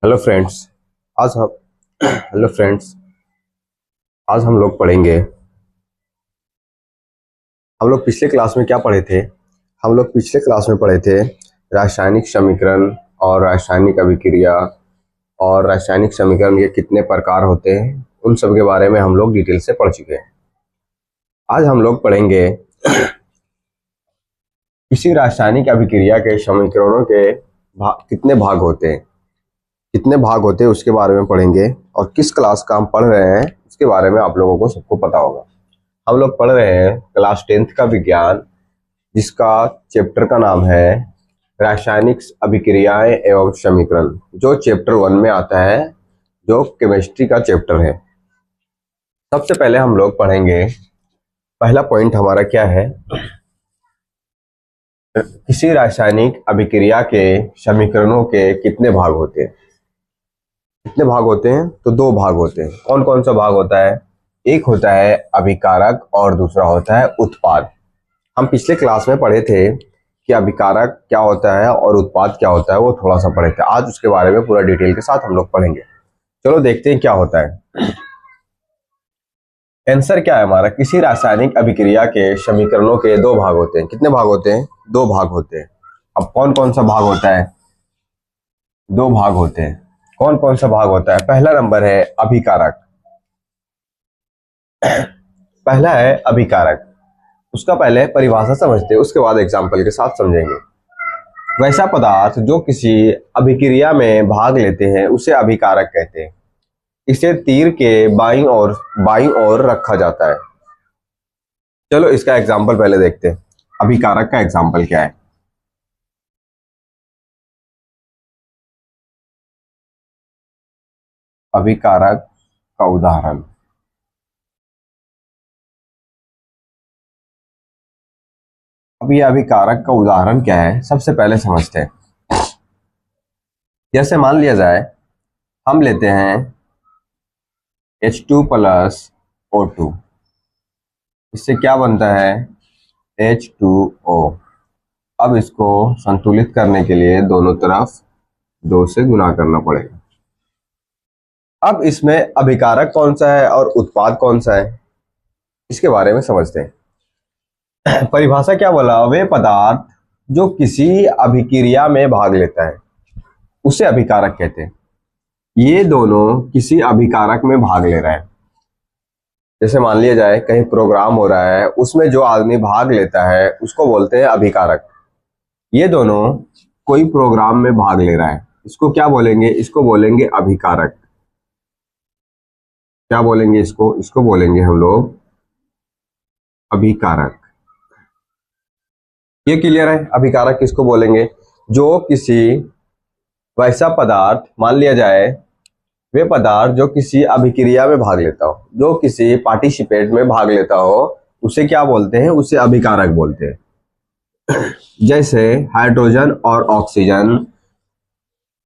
Hello friends. आज हम hello friends. आज हम लोग पढ़ेंगे। हम लोग पिछले क्लास में क्या पढ़े थे? हम लोग पिछले क्लास में पढ़े थे रासायनिक समीकरण और रासायनिक अभिक्रिया, और रासायनिक समीकरण के कितने प्रकार होते हैं उन सब के बारे में हम लोग डिटेल से पढ़ चुके हैं। आज हम लोग पढ़ेंगे किसी रासायनिक अभिक्रिया के समीकरणों के कितने भाग होते हैं, कितने भाग होते हैं उसके बारे में पढ़ेंगे। और किस क्लास का हम पढ़ रहे हैं उसके बारे में आप लोगों को सबको पता होगा। हम लोग पढ़ रहे हैं क्लास 10th का विज्ञान, जिसका चैप्टर का नाम है रासायनिक अभिक्रियाएं एवं समीकरण, जो चैप्टर 1 में आता है, जो केमिस्ट्री का चैप्टर है। सबसे पहले हम लोग पढ़ेंगे, पहला पॉइंट हमारा क्या है, किसी रासायनिक अभिक्रिया के समीकरणों के कितने भाग होते हैं। कितने भाग होते हैं? तो दो भाग होते हैं। कौन कौन सा भाग होता है? एक होता है अभिकारक और दूसरा होता है उत्पाद। हम पिछले क्लास में पढ़े थे कि अभिकारक क्या होता है और उत्पाद क्या होता है, वो थोड़ा सा पढ़े थे। आज उसके बारे में पूरा डिटेल के साथ हम लोग पढ़ेंगे। चलो देखते हैं क्या होता है। आंसर क्या है हमारा, किसी रासायनिक अभिक्रिया के समीकरणों के दो भाग होते हैं। कितने भाग होते हैं? दो भाग होते हैं। अब कौन कौन सा भाग होता है? दो भाग होते हैं। कौन कौन सा भाग होता है? पहला नंबर है अभिकारक। पहला है अभिकारक। उसका पहले परिभाषा समझते हैं, उसके बाद एग्जाम्पल के साथ समझेंगे। वैसा पदार्थ जो किसी अभिक्रिया में भाग लेते हैं उसे अभिकारक कहते हैं। इसे तीर के बाईं ओर रखा जाता है। चलो इसका एग्जाम्पल पहले देखते हैं। अभिकारक का एग्जाम्पल क्या है? अभिकारक का उदाहरण, अब ये अभिकारक का उदाहरण क्या है सबसे पहले समझते हैं। जैसे मान लिया जाए, हम लेते हैं H2 प्लस O2। इससे क्या बनता है? H2O। अब इसको संतुलित करने के लिए दोनों तरफ 2 से गुना करना पड़ेगा। अब इसमें अभिकारक कौन सा है और उत्पाद कौन सा है, इसके बारे में समझते हैं। परिभाषा क्या बोला? वे पदार्थ जो किसी अभिक्रिया में भाग लेता है उसे अभिकारक कहते हैं। ये दोनों किसी अभिकारक में भाग ले रहा है। जैसे मान लिया जाए कहीं प्रोग्राम हो रहा है, उसमें जो आदमी भाग लेता है उसको बोलते हैं अभिकारक। ये दोनों कोई प्रोग्राम में भाग ले रहा है, इसको क्या बोलेंगे? इसको बोलेंगे अभिकारक। क्या बोलेंगे इसको? इसको बोलेंगे हम लोग अभिकारक। ये क्लियर है? अभिकारक किसको बोलेंगे? जो किसी वैसा पदार्थ, मान लिया जाए वे पदार्थ जो किसी अभिक्रिया में भाग लेता हो, जो किसी पार्टिसिपेट में भाग लेता हो, उसे क्या बोलते हैं? उसे अभिकारक बोलते हैं। जैसे हाइड्रोजन और ऑक्सीजन,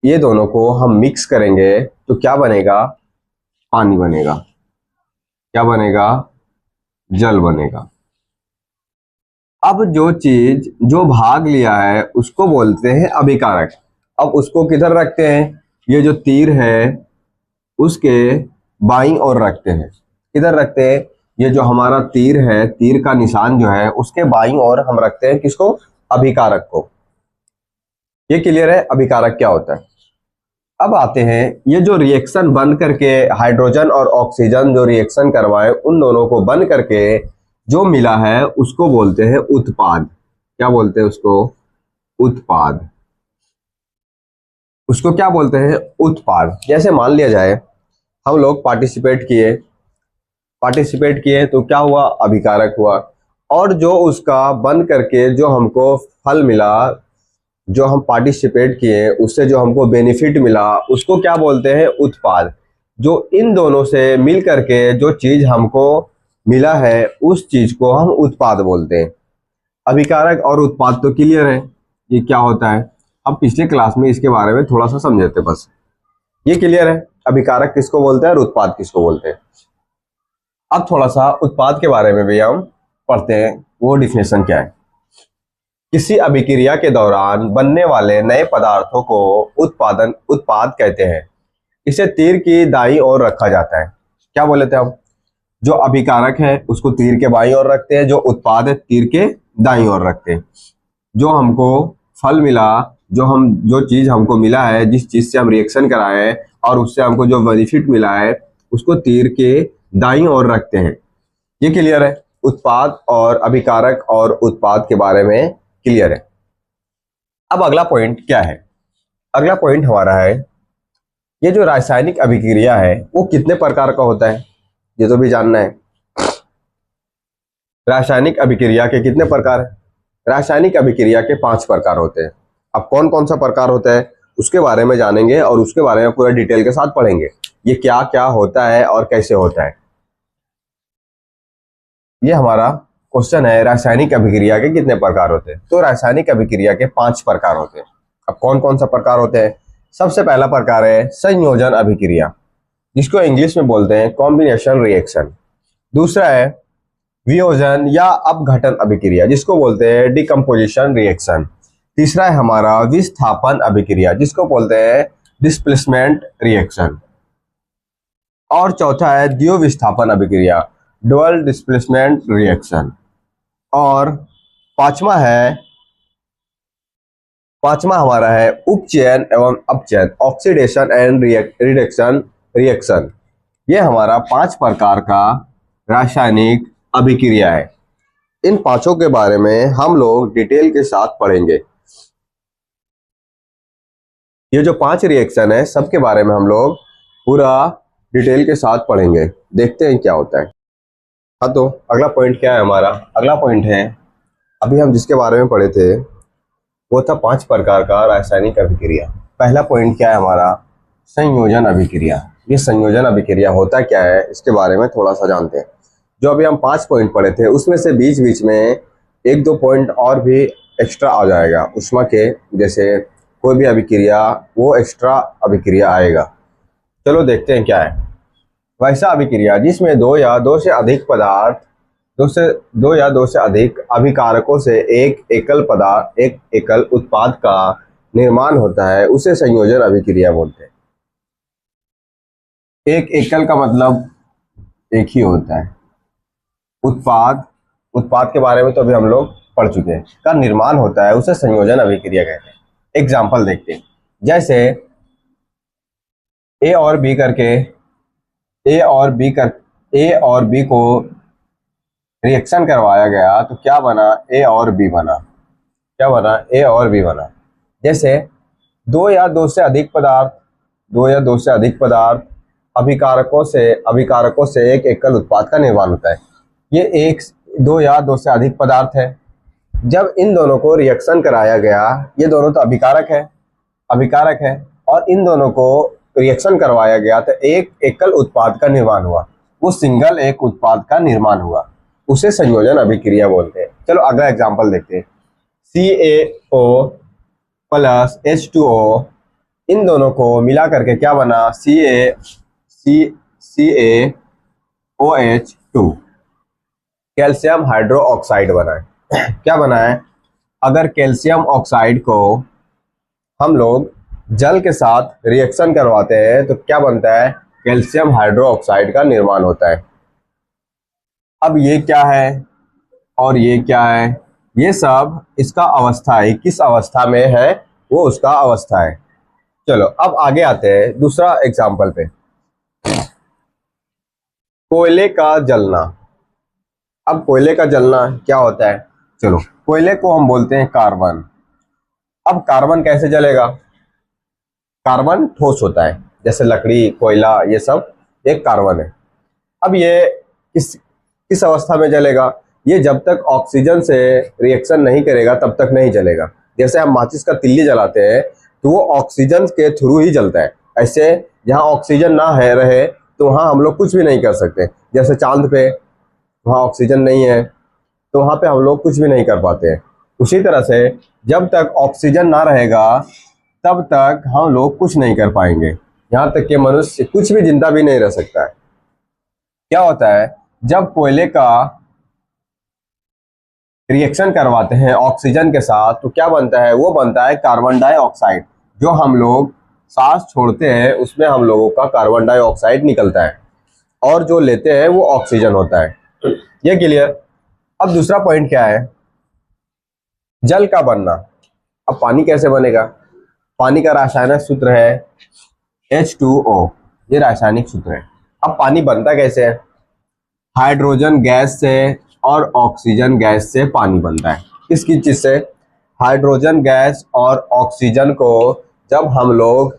ये दोनों को हम मिक्स करेंगे तो क्या बनेगा? पानी बनेगा। क्या बनेगा? जल बनेगा। अब जो चीज जो भाग लिया है उसको बोलते हैं अभिकारक। अब उसको किधर रखते हैं? ये जो तीर है उसके बाईं ओर रखते हैं। किधर रखते हैं? ये जो हमारा तीर है, तीर का निशान जो है उसके बाईं ओर हम रखते हैं। किसको? अभिकारक को। ये क्लियर है अभिकारक क्या होता है? अब आते हैं, ये जो रिएक्शन बन करके हाइड्रोजन और ऑक्सीजन जो रिएक्शन करवाए, उन दोनों को बन करके जो मिला है उसको बोलते हैं उत्पाद। क्या बोलते हैं उसको? उत्पाद। उसको क्या बोलते हैं? उत्पाद। जैसे मान लिया जाए हम लोग पार्टिसिपेट किए तो क्या हुआ? अभिकारक हुआ। और जो उसका बन करके जो हमको फल मिला, जो हम पार्टिसिपेट किए उससे जो हमको बेनिफिट मिला, उसको क्या बोलते हैं? उत्पाद। जो इन दोनों से मिल करके जो चीज हमको मिला है उस चीज को हम उत्पाद बोलते हैं। अभिकारक और उत्पाद तो क्लियर है, ये क्या होता है। अब पिछले क्लास में इसके बारे में थोड़ा सा समझे थे बस। ये क्लियर है अभिकारक किसको बोलते हैं और उत्पाद किसको बोलते हैं। अब थोड़ा सा उत्पाद के बारे में भी हम पढ़ते हैं, वो डिफिनेशन क्या है। किसी अभिक्रिया के दौरान बनने वाले नए पदार्थों को उत्पाद कहते हैं। इसे तीर की दाईं ओर रखा जाता है। क्या बोले थे हम? जो अभिकारक है उसको तीर के बाईं ओर रखते हैं, जो उत्पाद है तीर के दाईं ओर रखते हैं। जो हमको फल मिला, जो चीज हमको मिला है, जिस चीज से हम रिएक्शन कराए हैं और उससे हमको जो बेनिफिट मिला है, उसको तीर के दाईं ओर रखते हैं। ये क्लियर है? उत्पाद और अभिकारक और उत्पाद के बारे में क्लियर है। अब अगला पॉइंट क्या है? अगला पॉइंट हमारा है, ये जो रासायनिक अभिक्रिया है वो कितने प्रकार का होता है, ये तो भी जानना है। रासायनिक अभिक्रिया के कितने प्रकार है? रासायनिक अभिक्रिया के 5 प्रकार होते हैं। अब कौन कौन सा प्रकार होता है उसके बारे में जानेंगे और उसके बारे में पूरा डिटेल के साथ पढ़ेंगे। ये क्या क्या होता है और कैसे होता है, ये हमारा क्वेश्चन है। रासायनिक अभिक्रिया के कितने प्रकार होते हैं? तो रासायनिक अभिक्रिया के 5 प्रकार होते हैं। अब कौन कौन सा प्रकार होते हैं? सबसे पहला प्रकार है संयोजन अभिक्रिया, जिसको इंग्लिश में बोलते हैं कॉम्बिनेशन रिएक्शन। दूसरा है वियोजन या अपघटन अभिक्रिया, जिसको बोलते हैं डिकम्पोजिशन रिएक्शन। तीसरा है हमारा विस्थापन अभिक्रिया, जिसको बोलते हैं डिस्प्लेसमेंट रिएक्शन। और चौथा है द्विविस्थापन अभिक्रिया, डुअल डिस्प्लेसमेंट रिएक्शन। और पांचवा हमारा है उपचयन एवं अपचयन, ऑक्सीडेशन एंड रिडक्शन रिएक्शन। ये हमारा 5 प्रकार का रासायनिक अभिक्रिया है। इन पांचों के बारे में हम लोग डिटेल के साथ पढ़ेंगे। ये जो 5 रिएक्शन है सबके बारे में हम लोग पूरा डिटेल के साथ पढ़ेंगे। देखते हैं क्या होता है। हाँ, तो अगला पॉइंट क्या है हमारा? अगला पॉइंट है, अभी हम जिसके बारे में पढ़े थे वो था 5 प्रकार का रासायनिक अभिक्रिया। पहला पॉइंट क्या है हमारा? संयोजन अभिक्रिया। ये संयोजन अभिक्रिया होता क्या है इसके बारे में थोड़ा सा जानते हैं। जो अभी हम 5 पॉइंट पढ़े थे उसमें से बीच बीच में 1-2 पॉइंट और भी एक्स्ट्रा आ जाएगा। ऊष्मा के जैसे कोई भी अभिक्रिया वो एक्स्ट्रा अभिक्रिया आएगा। चलो देखते हैं क्या है। वैसा अभिक्रिया जिसमें 2 या 2 से अधिक पदार्थ, 2 या 2 से अधिक अभिकारकों से एक एकल उत्पाद का निर्माण होता है, उसे संयोजन अभिक्रिया बोलते हैं। एक एकल का मतलब एक ही होता है। उत्पाद के बारे में तो अभी हम लोग पढ़ चुके हैं, का निर्माण होता है उसे संयोजन अभिक्रिया कहते हैं। एग्जाम्पल देखते हैं। जैसे ए और बी को रिएक्शन करवाया गया तो क्या बना? ए और बी बना। क्या बना? ए और बी बना। जैसे 2 या 2 से अधिक पदार्थ अभिकारकों से एक एकल उत्पाद का निर्माण होता है। ये 2 या 2 से अधिक पदार्थ है। जब इन दोनों को रिएक्शन कराया गया, ये दोनों तो अभिकारक है और इन दोनों को रिएक्शन करवाया गया तो एक एकल उत्पाद का निर्माण हुआ। वो सिंगल एक उत्पाद का निर्माण हुआ, उसे संयोजन अभिक्रिया बोलते हैं। चलो अगला एग्जांपल देखते हैं। CaO प्लस H2O, इन दोनों को मिला करके क्या बना? CaOH2, कैल्शियम हाइड्रोक्साइड बना है। क्या बना है? अगर कैल्शियम ऑक्साइड को हम लोग जल के साथ रिएक्शन करवाते हैं तो क्या बनता है? कैल्शियम हाइड्रोक्साइड का निर्माण होता है। अब ये क्या है और ये क्या है? ये सब इसका अवस्था है, किस अवस्था में है वो उसका अवस्था है। चलो अब आगे आते हैं दूसरा एग्जाम्पल पे। कोयले का जलना। अब कोयले का जलना क्या होता है? चलो, कोयले को हम बोलते हैं कार्बन। अब कार्बन कैसे जलेगा? कार्बन ठोस होता है, जैसे लकड़ी, कोयला, ये सब एक कार्बन है। अब ये किस अवस्था में जलेगा? ये जब तक ऑक्सीजन से रिएक्शन नहीं करेगा तब तक नहीं जलेगा। जैसे हम माचिस का तिल्ली जलाते हैं तो वो ऑक्सीजन के थ्रू ही जलता है। ऐसे जहाँ ऑक्सीजन ना है रहे तो वहाँ हम लोग कुछ भी नहीं कर सकते। जैसे चांद पे वहाँ ऑक्सीजन नहीं है तो वहाँ पे हम लोग कुछ भी नहीं कर पाते हैं। उसी तरह से जब तक ऑक्सीजन ना रहेगा तब तक हम लोग कुछ नहीं कर पाएंगे। यहाँ तक कि मनुष्य कुछ भी जिंदा भी नहीं रह सकता है। क्या होता है? जब कोयले का रिएक्शन करवाते हैं ऑक्सीजन के साथ तो क्या बनता है, वो बनता है कार्बन डाइऑक्साइड। जो हम लोग सांस छोड़ते हैं उसमें हम लोगों का कार्बन डाइऑक्साइड निकलता है और जो लेते हैं वो ऑक्सीजन होता है। ये क्लियर। अब दूसरा पॉइंट क्या है, जल का बनना। अब पानी कैसे बनेगा, पानी का रासायनिक सूत्र है H2O, ये रासायनिक सूत्र है। अब पानी बनता कैसे है, हाइड्रोजन गैस से और ऑक्सीजन गैस से पानी बनता है। किसकी चीज से, हाइड्रोजन गैस और ऑक्सीजन को जब हम लोग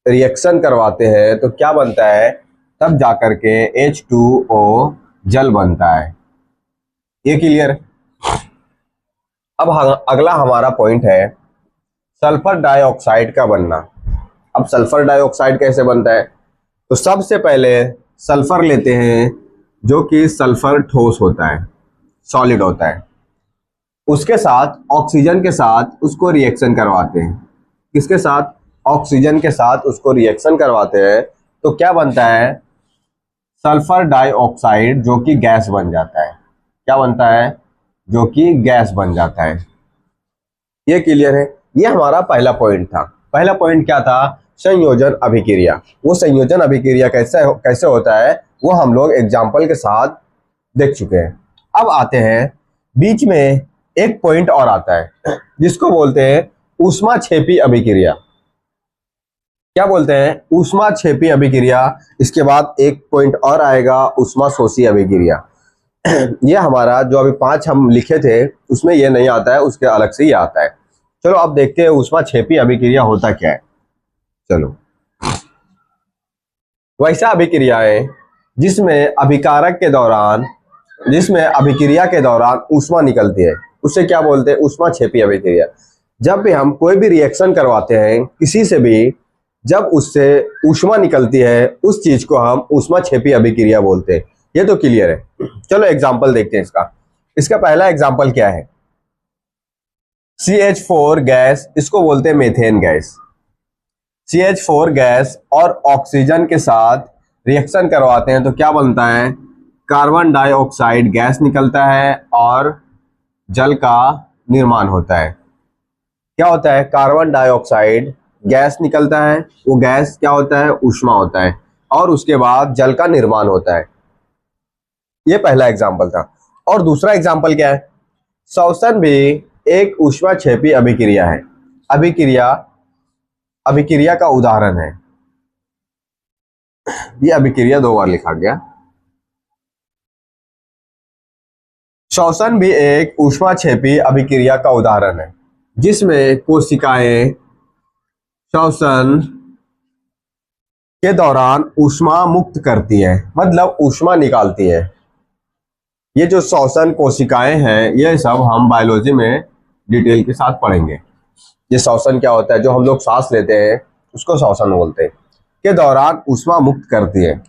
रिएक्शन करवाते हैं तो क्या बनता है, तब जाकर के H2O जल बनता है। ये क्लियर। अब अगला हमारा पॉइंट है सल्फर डाइऑक्साइड का बनना। अब सल्फर डाइऑक्साइड कैसे बनता है, तो सबसे पहले सल्फर लेते हैं जो कि सल्फर ठोस होता है, सॉलिड होता है, उसके साथ ऑक्सीजन के साथ उसको रिएक्शन करवाते हैं। किसके साथ, ऑक्सीजन के साथ उसको रिएक्शन करवाते हैं तो क्या बनता है, सल्फर डाइऑक्साइड जो कि गैस बन जाता है। क्या बनता है, जो कि गैस बन जाता है। ये क्लियर है। ये हमारा पहला पॉइंट था। पहला पॉइंट क्या था, संयोजन अभिक्रिया। वो संयोजन अभिक्रिया कैसे होता है वो हम लोग एग्जाम्पल के साथ देख चुके हैं। अब आते हैं बीच में एक पॉइंट और आता है जिसको बोलते हैं ऊष्माक्षेपी अभिक्रिया। क्या बोलते हैं, ऊष्माक्षेपी अभिक्रिया। इसके बाद एक पॉइंट और आएगा ऊष्माशोषी अभिक्रिया। ये हमारा जो अभी 5 हम लिखे थे उसमें ये नहीं आता है, उसके अलग से ही आता है। चलो अब देखते हैं ऊष्माक्षेपी अभिक्रिया होता क्या है। चलो, वैसा अभिक्रियाएं जिसमें अभिक्रिया के दौरान ऊष्मा निकलती है उसे क्या बोलते हैं, ऊष्माक्षेपी अभिक्रिया। जब भी हम कोई भी रिएक्शन करवाते हैं किसी से भी, जब उससे ऊष्मा निकलती है उस चीज को हम ऊष्माक्षेपी अभिक्रिया बोलते हैं। ये तो क्लियर है। चलो एग्जाम्पल देखते हैं इसका। इसका पहला एग्जाम्पल क्या है, CH4 गैस, इसको बोलते हैं मेथेन गैस। CH4 गैस और ऑक्सीजन के साथ रिएक्शन करवाते हैं तो क्या बनता है, कार्बन डाइऑक्साइड गैस निकलता है और जल का निर्माण होता है। क्या होता है, कार्बन डाइऑक्साइड गैस निकलता है, वो गैस क्या होता है, ऊष्मा होता है और उसके बाद जल का निर्माण होता है। ये पहला एग्जाम्पल था। और दूसरा एग्जाम्पल क्या है, श्वसन भी एक ऊष्माक्षेपी अभिक्रिया है। अभिक्रिया का उदाहरण है। ये अभिक्रिया 2 बार लिखा गया। श्वसन भी एक ऊष्माक्षेपी अभिक्रिया का उदाहरण है जिसमें कोशिकाएं श्वसन के दौरान ऊष्मा मुक्त करती है, मतलब ऊष्मा निकालती है। ये जो श्वसन कोशिकाएं हैं ये सब हम बायोलॉजी में डिटेल के साथ पढ़ेंगे। ये श्वसन क्या होता है, जो हम लोग सांस लेते हैं उसको श्वसन बोलते हैं, के दौरान ऊष्मा मुक्त करती है,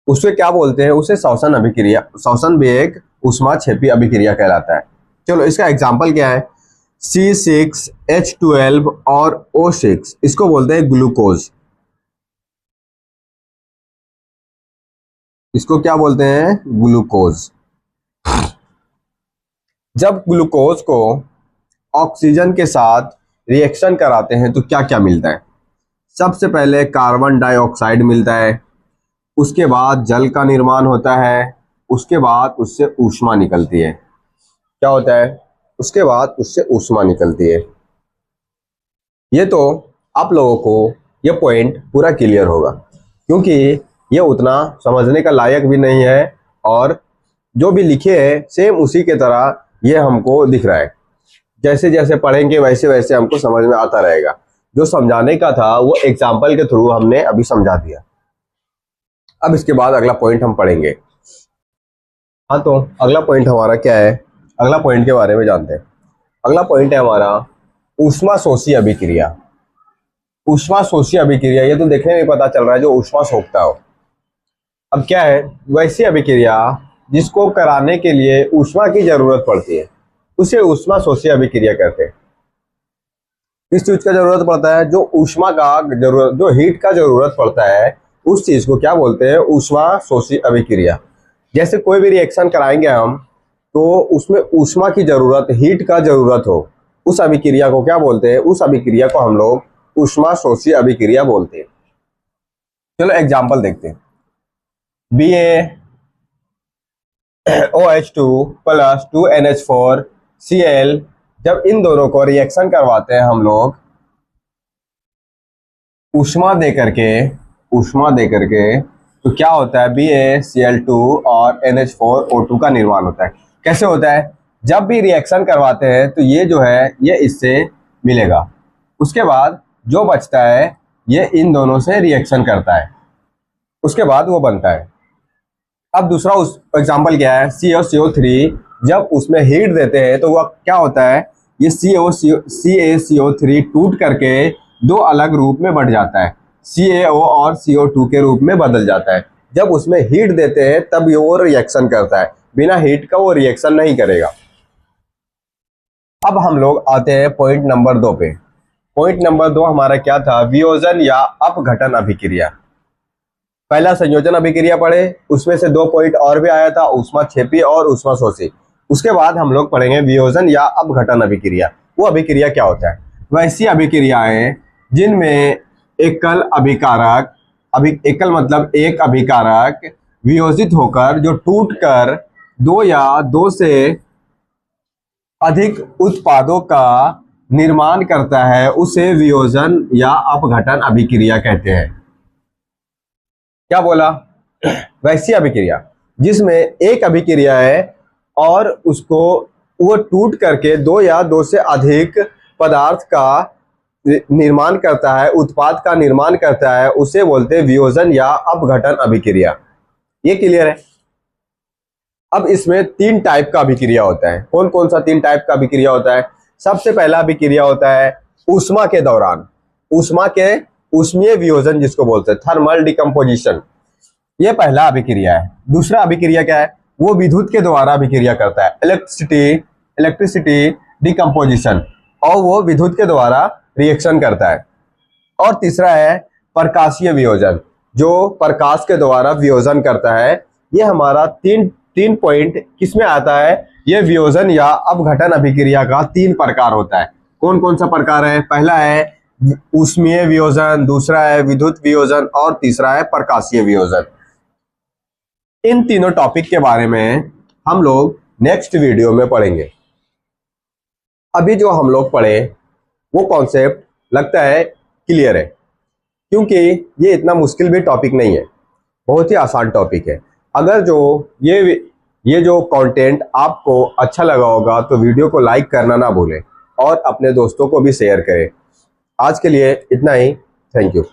उसे क्या बोलते हैं, उसे श्वसन अभिक्रिया। श्वसन भी एक ऊष्माक्षेपी अभिक्रिया कहलाता है। चलो इसका एग्जाम्पल क्या है, C6H12 और O6, इसको बोलते हैं ग्लूकोज। इसको क्या बोलते हैं, ग्लूकोज। जब ग्लूकोज को ऑक्सीजन के साथ रिएक्शन कराते हैं तो क्या क्या मिलता है, सबसे पहले कार्बन डाइऑक्साइड मिलता है, उसके बाद जल का निर्माण होता है, उसके बाद उससे ऊष्मा निकलती है। क्या होता है, उसके बाद उससे ऊष्मा निकलती है। ये तो आप लोगों को ये पॉइंट पूरा क्लियर होगा क्योंकि ये उतना समझने का लायक भी नहीं है और जो भी लिखे हैं सेम उसी के तरह ये हमको दिख रहा है। जैसे जैसे पढ़ेंगे वैसे वैसे हमको समझ में आता रहेगा। जो समझाने का था वो एग्जाम्पल के थ्रू हमने अभी समझा दिया। अब इसके बाद अगला पॉइंट हम पढ़ेंगे। हाँ, तो अगला पॉइंट हमारा क्या है, अगला पॉइंट के बारे में जानते हैं। अगला पॉइंट है हमारा ऊष्माशोषी अभिक्रिया। ऊष्माशोषी अभिक्रिया, ये तो देखने में पता चल रहा है जो ऊष्मा सोखता हो। अब क्या है, वैसी अभिक्रिया जिसको कराने के लिए ऊष्मा की जरूरत पड़ती है उसे ऊष्माशोषी अभिक्रिया कहते हैं। किस चीज का जरूरत पड़ता है, जो ऊष्मा का जरूरत, जो हीट का जरूरत पड़ता है उस चीज को क्या बोलते हैं, ऊष्माशोषी अभिक्रिया। जैसे कोई भी रिएक्शन कराएंगे हम तो उसमें ऊष्मा की जरूरत, हीट का जरूरत हो, उस अभिक्रिया को क्या बोलते हैं? उस अभिक्रिया को हम लोग ऊष्मा शोषी अभिक्रिया बोलते हैं। चलो एग्जाम्पल देखते हैं। BaOH2 प्लस 2NH4Cl, जब इन दोनों को रिएक्शन करवाते हैं हम लोग ऊष्मा दे करके, तो क्या होता है? BaCl2 और NH4O2 का निर्माण होता है। कैसे होता है? जब भी रिएक्शन करवाते हैं तो ये जो है ये इससे मिलेगा, उसके बाद जो बचता है ये इन दोनों से रिएक्शन करता है, उसके बाद वो बनता है। अब दूसरा उस एग्जाम्पल क्या है? CaCO3, जब उसमें हीट देते हैं तो वह क्या होता है? ये CaCO3 टूट करके दो अलग रूप में बढ़ जाता है, CaO और CO2 के रूप में बदल जाता है। जब उसमें हीट देते हैं तब ये वो रिएक्शन करता है, बिना हीट का वो रिएक्शन नहीं करेगा। अब हम लोग आते हैं पॉइंट नंबर 2 पे। पॉइंट नंबर 2 हमारा क्या था? वियोजन या अपघटन अभिक्रिया। पहला संयोजन अभिक्रिया पढ़े, उसमें से 2 पॉइंट और भी आया था, ऊष्माक्षेपी और ऊष्माशोषी। उसके बाद हम लोग पढ़ेंगे वियोजन या अपघटन अभिक्रिया। वो अभिक्रिया क्या होता है? वैसी अभिक्रियाएं जिनमें एकल अभिकारक, एकल मतलब एक अभिकारक वियोजित होकर जो टूटकर 2 या 2 से अधिक उत्पादों का निर्माण करता है, उसे वियोजन या अपघटन अभिक्रिया कहते हैं। क्या बोला? वैसी अभिक्रिया जिसमें एक अभिक्रिया है और उसको वो टूट करके 2 या 2 से अधिक पदार्थ का निर्माण करता है, उत्पाद का निर्माण करता है, उसे बोलते हैं वियोजन या अपघटन अभिक्रिया। ये क्लियर है? अब इसमें 3 टाइप का अभिक्रिया होता है। कौन कौन सा 3 टाइप का अभिक्रिया होता है? सबसे पहला अभिक्रिया होता है ऊष्मा के दौरान, ऊष्मीय वियोजन जिसको बोलते हैं, थर्मल डिकम्पोजिशन। ये पहला अभिक्रिया है। दूसरा अभिक्रिया क्या है? वो विद्युत के द्वारा अभिक्रिया करता है, इलेक्ट्रिसिटी डिकम्पोजिशन, और वो विद्युत के द्वारा रिएक्शन करता है। और तीसरा है प्रकाशीय वियोजन, जो प्रकाश के द्वारा वियोजन करता है। ये हमारा तीन पॉइंट किसमें आता है? ये वियोजन या अपघटन अभिक्रिया का 3 प्रकार होता है। कौन कौन सा प्रकार है? पहला है ऊष्मीय वियोजन, दूसरा है विद्युत वियोजन और तीसरा है प्रकाशीय वियोजन। इन तीनों टॉपिक के बारे में हम लोग नेक्स्ट वीडियो में पढ़ेंगे। अभी जो हम लोग पढ़े वो कॉन्सेप्ट लगता है क्लियर है, क्योंकि ये इतना मुश्किल भी टॉपिक नहीं है, बहुत ही आसान टॉपिक है। अगर जो ये जो कंटेंट आपको अच्छा लगा होगा तो वीडियो को लाइक करना ना भूलें और अपने दोस्तों को भी शेयर करें। आज के लिए इतना ही। Thank you.